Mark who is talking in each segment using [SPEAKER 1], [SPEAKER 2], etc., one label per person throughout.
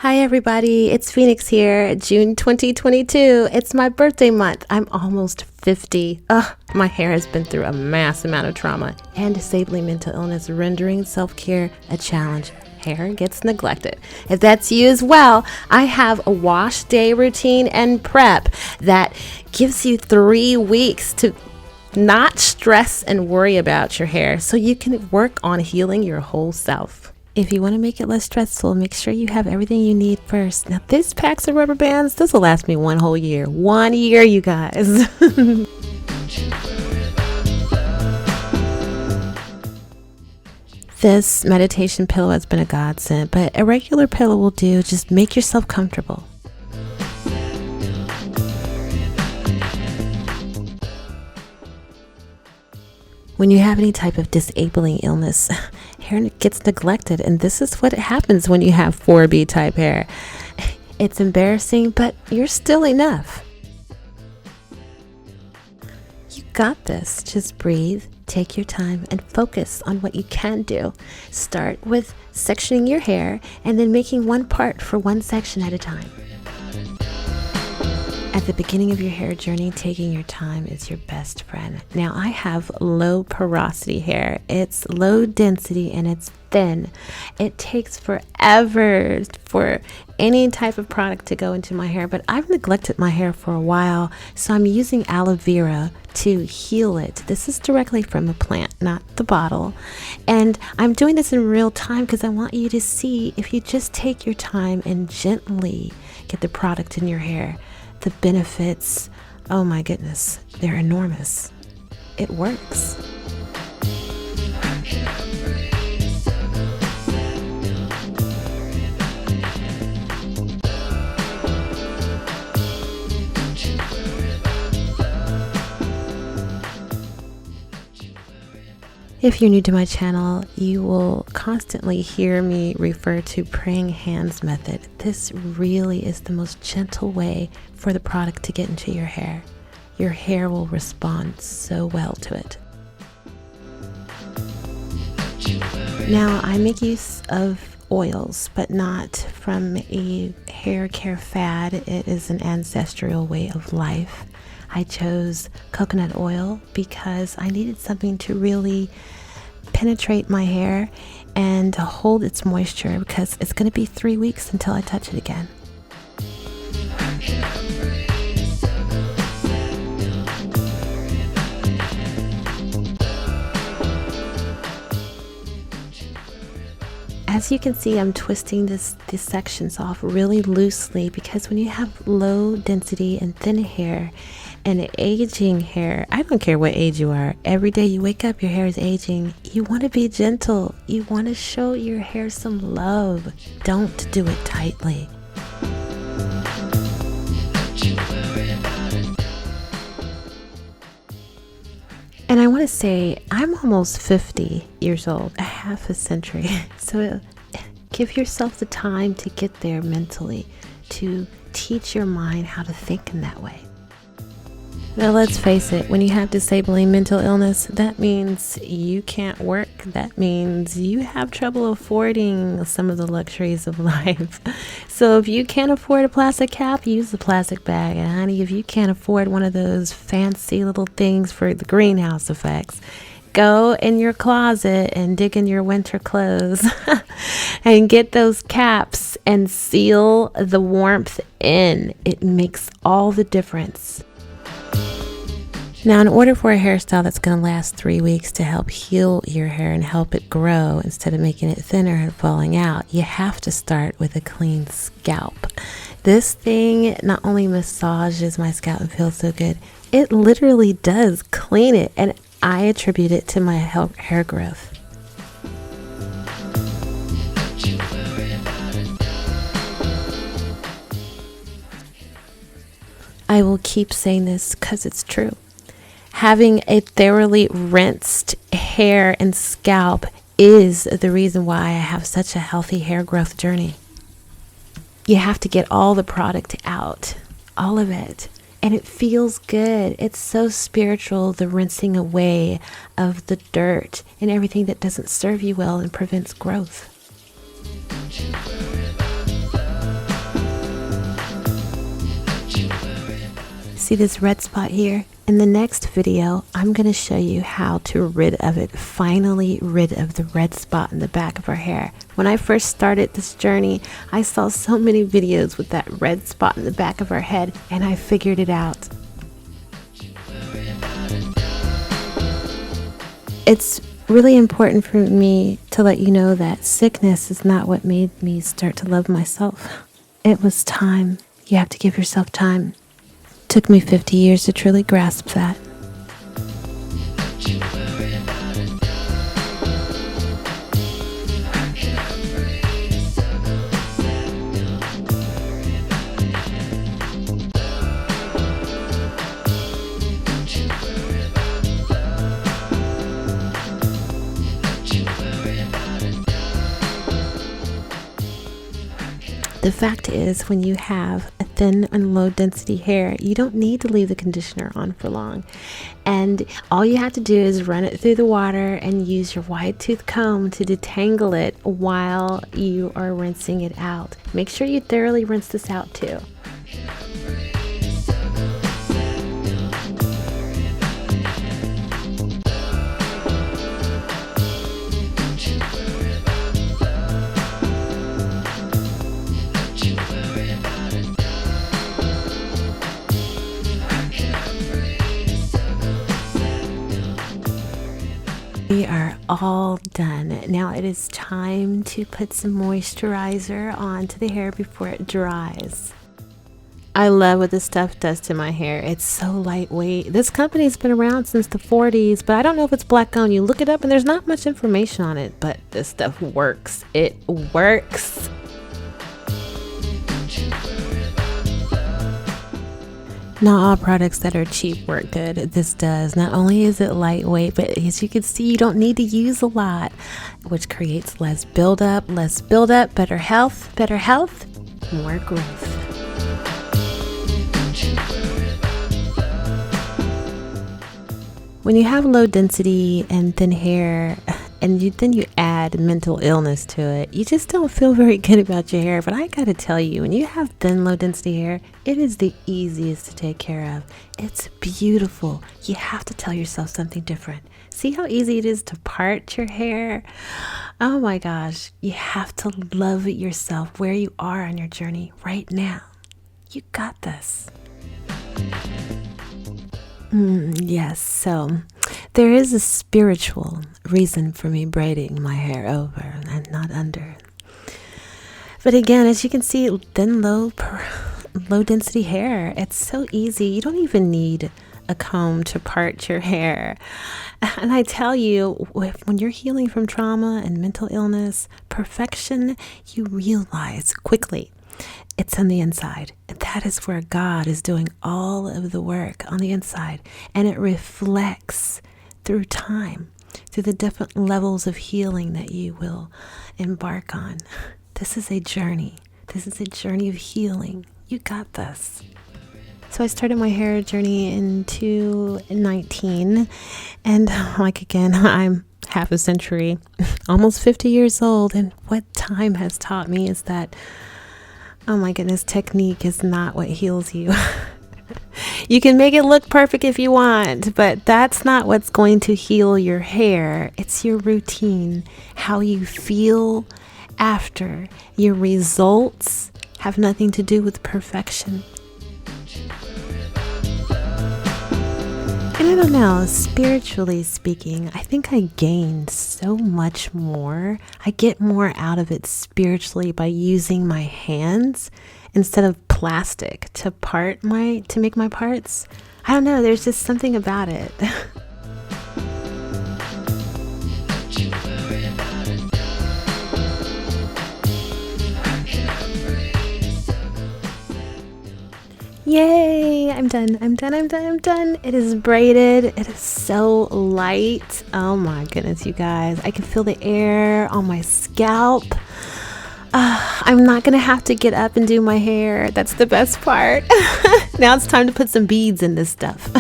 [SPEAKER 1] Hi everybody, it's Phoenix here, June 2022. It's my birthday month. I'm almost 50. My hair has been through a mass amount of trauma and disabling mental illness, rendering self-care a challenge. Hair gets neglected. If that's you as well, I have a wash day routine and prep that gives you 3 weeks to not stress and worry about your hair so you can work on healing your whole self. If you want to make it less stressful, make sure you have everything you need first. Now, this packs of rubber bands, this will last me 1 whole year. 1 year, you guys. This meditation pillow has been a godsend, but a regular pillow will do. Just make yourself comfortable. When you have any type of disabling illness, hair gets neglected, and this is what happens when you have 4B type hair. It's embarrassing, but you're still enough. You got this. Just breathe, take your time, and focus on what you can do. Start with sectioning your hair and then making one part for one section at a time. At the beginning of your hair journey, taking your time is your best friend. Now, I have low porosity hair. It's low density and it's thin. It takes forever for any type of product to go into my hair, but I've neglected my hair for a while, so I'm using aloe vera to heal it. This is directly from a plant, not the bottle. And I'm doing this in real time because I want you to see, if you just take your time and gently get the product in your hair, the benefits, oh my goodness, they're enormous. It works. If you're new to my channel, you will constantly hear me refer to praying hands method. This really is the most gentle way for the product to get into your hair. Your hair will respond so well to it. Now, I make use of oils, but not from a hair care fad. It is an ancestral way of life. I chose coconut oil because I needed something to really penetrate my hair and to hold its moisture, because it's going to be 3 weeks until I touch it again. As you can see, I'm twisting these sections off really loosely, because when you have low density and thin hair and aging hair, I don't care what age you are, every day you wake up, your hair is aging. You want to be gentle. You want to show your hair some love. Don't do it tightly. And I want to say, I'm almost 50 years old, a half a century. So give yourself the time to get there mentally, to teach your mind how to think in that way. Now, let's face it, when you have disabling mental illness, that means you can't work. That means you have trouble affording some of the luxuries of life. So if you can't afford a plastic cap, use the plastic bag. And honey, if you can't afford one of those fancy little things for the greenhouse effects, go in your closet and dig in your winter clothes and get those caps and seal the warmth in. It makes all the difference. Now, in order for a hairstyle that's going to last 3 weeks to help heal your hair and help it grow instead of making it thinner and falling out, you have to start with a clean scalp. This thing not only massages my scalp and feels so good, it literally does clean it, and I attribute it to my hair growth. I will keep saying this because it's true. Having a thoroughly rinsed hair and scalp is the reason why I have such a healthy hair growth journey. You have to get all the product out, all of it, and it feels good. It's so spiritual, the rinsing away of the dirt and everything that doesn't serve you well and prevents growth. see this red spot here? In the next video, I'm going to show you how to rid of it, finally rid of the red spot in the back of our hair. When I first started this journey, I saw so many videos with that red spot in the back of our head, and I figured it out. It's really important for me to let you know that sickness is not what made me start to love myself. It was time. You have to give yourself time. Took me 50 years to truly grasp that. The fact is, when you have a thin and low density hair, you don't need to leave the conditioner on for long. And all you have to do is run it through the water and use your wide tooth comb to detangle it while you are rinsing it out. Make sure you thoroughly rinse this out too. We are all done. Now it is time to put some moisturizer onto the hair before it dries. I love what this stuff does to my hair. It's so lightweight. This company's been around since the 40s, but I don't know if it's black owned. You look it up and there's not much information on it, but this stuff works. It works. Not all products that are cheap work good. This does. Not only is it lightweight, but as you can see, you don't need to use a lot, which creates less buildup, better health, more growth. When you have low density and thin hair, and then you add mental illness to it, you just don't feel very good about your hair. But I gotta tell you, when you have thin, low density hair, it is the easiest to take care of. It's beautiful. You have to tell yourself something different. See how easy it is to part your hair? Oh my gosh, you have to love yourself where you are on your journey right now. You got this. Yes, so there is a spiritual reason for me braiding my hair over and not under. But again, as you can see, thin, low density hair, it's so easy. You don't even need a comb to part your hair. And I tell you, when you're healing from trauma and mental illness, perfection, you realize quickly it's on the inside. And that is where God is doing all of the work on the inside. And it reflects through time, through the different levels of healing that you will embark on. This is a journey. This is a journey of healing. You got this. So I started my hair journey in 2019. And like again, I'm half a century, almost 50 years old. And what time has taught me is that, oh my goodness, technique is not what heals you. You can make it look perfect if you want, but that's not what's going to heal your hair. It's your routine, how you feel after. Your results have nothing to do with perfection. And I don't know, spiritually speaking, I think I gained so much more. I get more out of it spiritually by using my hands instead of plastic to make my parts. I don't know, there's just something about it. Yay, I'm done. It is braided. It is so light. Oh my goodness, you guys. I can feel the air on my scalp. I'm not gonna have to get up and do my hair. That's the best part. Now it's time to put some beads in this stuff.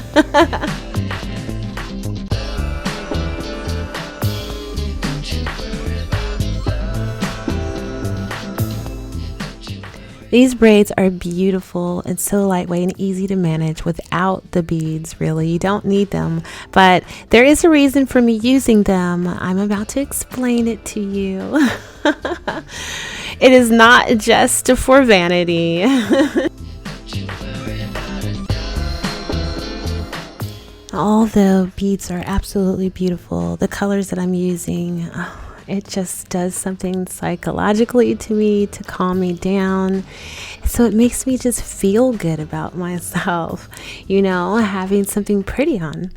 [SPEAKER 1] These braids are beautiful and so lightweight and easy to manage without the beads, really. You don't need them, but there is a reason for me using them. I'm about to explain it to you. It is not just for vanity. All the beads are absolutely beautiful. The colors that I'm using, it just does something psychologically to me to calm me down. So it makes me just feel good about myself, having something pretty on.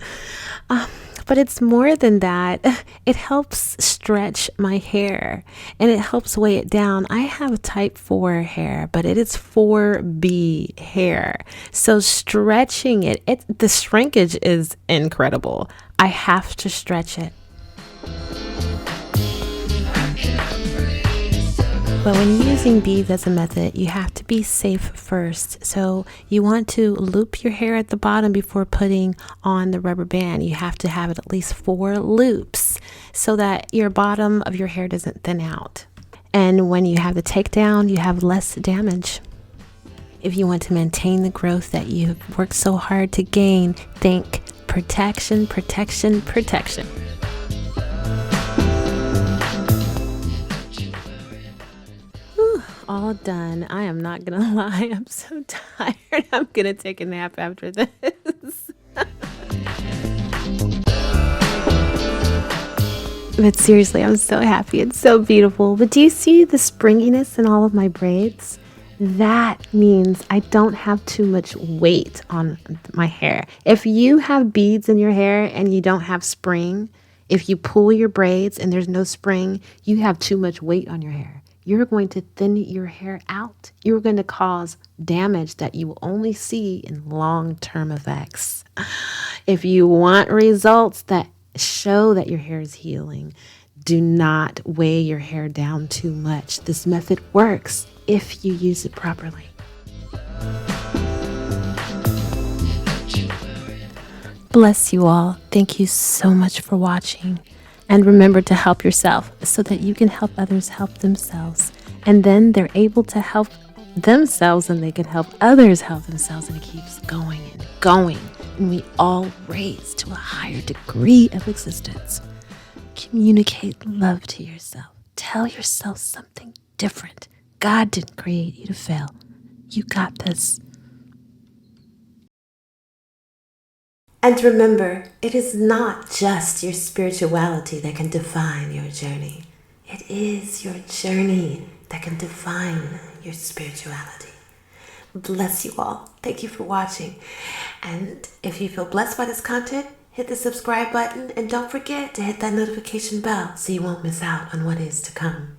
[SPEAKER 1] But it's more than that. It helps stretch my hair and it helps weigh it down. I have type 4 hair, but it is 4B hair. So stretching the shrinkage is incredible. I have to stretch it. But when using beads as a method, you have to be safe first. So you want to loop your hair at the bottom before putting on the rubber band. You have to have it at least 4 loops so that your bottom of your hair doesn't thin out. And when you have the takedown, you have less damage. If you want to maintain the growth that you've worked so hard to gain, think protection, protection, protection. All done. I am not gonna lie, I'm so tired. I'm gonna take a nap after this. But seriously, I'm so happy. It's so beautiful. But do you see the springiness in all of my braids? That means I don't have too much weight on my hair. If you have beads in your hair and you don't have spring, if you pull your braids and there's no spring, you have too much weight on your hair. You're going to thin your hair out. You're going to cause damage that you will only see in long-term effects. If you want results that show that your hair is healing, do not weigh your hair down too much. This method works if you use it properly. Bless you all. Thank you so much for watching. And remember to help yourself so that you can help others help themselves. And then they're able to help themselves and they can help others help themselves. And it keeps going and going. And we all raise to a higher degree of existence. Communicate love to yourself. Tell yourself something different. God didn't create you to fail. You got this. And remember, it is not just your spirituality that can define your journey. It is your journey that can define your spirituality. Bless you all. Thank you for watching. And if you feel blessed by this content, hit the subscribe button and don't forget to hit that notification bell so you won't miss out on what is to come.